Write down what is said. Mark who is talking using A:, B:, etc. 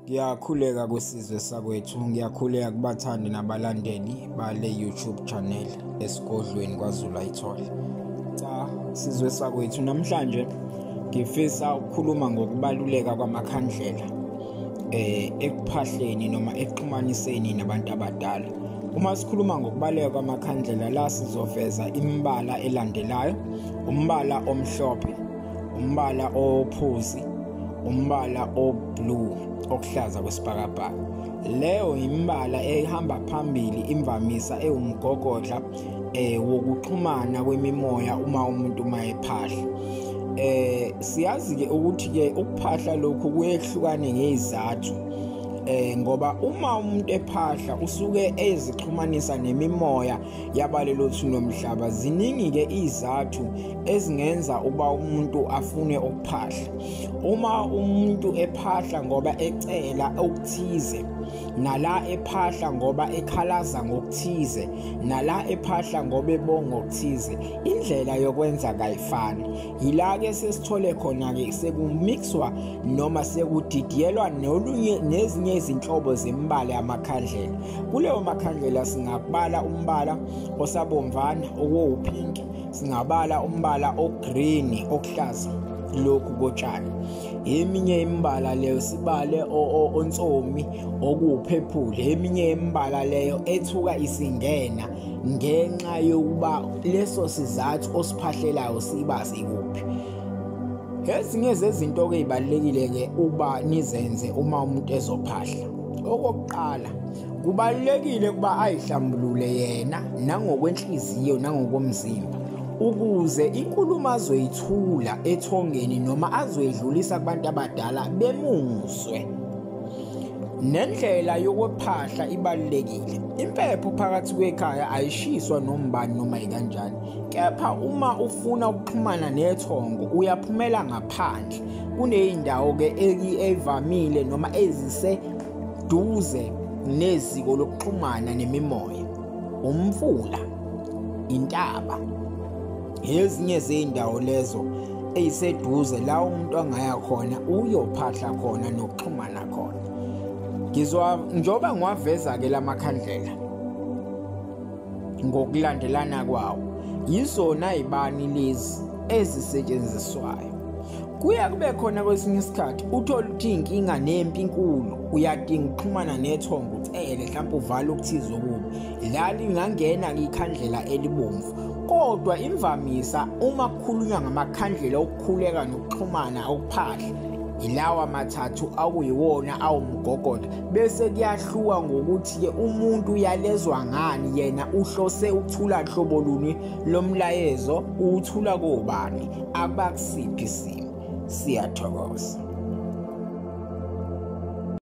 A: Ngiyakhuleka kwesizwe sakwethu, ngiyakhuleka kubathandi nabalandeli bale YouTube channel esigodlweni kwaZulu ayithole. Cha, sizwe sakwethu, namhlanje ngifisa ukukhuluma ngokubaluleka kwamakhandlela ekuphahleni noma ekuxhumaniseni nabantu abadala. Uma sikhuluma ngokubaluleka kwamakhandlela, la sizoveza imbala elandelayo: umbala omhlophe, umbala ophuzi, umbala oblue, okuhlaza kwesibhakabhaka. Leyo imbala ehamba phambili, imvamisa ewumgogodla wokuxhumana kwemimoya uma umuntu mayephahla. Siyazi ke ukuthi ke ukuphahla lokhu kuyehlukane ngezizathu, ngoba uma umuntu ephahla usuke ezixhumanisa nemimoya yabalelo thuna nomhlaba. Ziningi ke izathu ezingenza uba umuntu afune ukuphahla. Uma umuntu ephahla ngoba ecela okuthize, nala ephahla ngoba ekhalaza ngokuthize, nala ephahla ngoba ebonga okuthize, indlela yokwenza kayifani. Yila ke sesithole khona ke sekumixwa noma sekudidiyelwa nezinye izinhlobo zembala yamakhandlela. Kuleyo makhandlela singabala umbala osabomvana okuwupink, singabala umbala ogreen, okuhlaza lokhu kotshani. Eminye imbala leyo sibale onsomi okuwuphephule. Eminye imbala leyo ethuka isingena ngenxa yokuba leso sizathu osiphahlelayo siba sikuphi. Ezinye zezinto ke ibalekile ke uba nizenze uma umuntu ezophahla. Okokuqala, kubalekile kuba ayihlambulule yena nangokwenhliziyo nangokomzimba, ukuze inkulumo azoyithula ethongeni noma azoyidlulisa kubantu abadala bemuzwe. Nendlela yokuphahla ibalekile. Impepho phakathi kwekhaya ayishiswa nombani noma ikanjani, kepha uma ufuna ukuxhumana nethongo uyaphumela ngaphandle. Kuneyindawo ke evamile noma eziseduze neziko lokuxhumana nemimoya: umfula, intaba. Ezinye zeyindawo lezo eziseduze la umuntu angaya khona uyophahla khona nokuxhumana khona. Njoba ngiwaveza ke lamakhandlela ngokulandelana kwawo, yizona ibani lezi ezisetshenziswayo. Kuya kube khona kwesinye isikhathi uthola ukuthi inkinga nempi inkulu, uyadinga ukuxhumana nethongo, ucele mhlawumbe uvale okuthize okubi, la lingangena ikhandlela elibomvu. Kodwa imvamisa uma kukhulunywa ngamakhandlela okukhuleka nokuxhumana okuphahla, ilawa mathathu akuyiwona awumgogodla. Bese kuyahluka ngokuthi ke umuntu uyalezwa ngani, yena uhlose ukuthula hlobo luni lomlayezo, uthula kobani, abakusiphi isimo. Siyathokoza.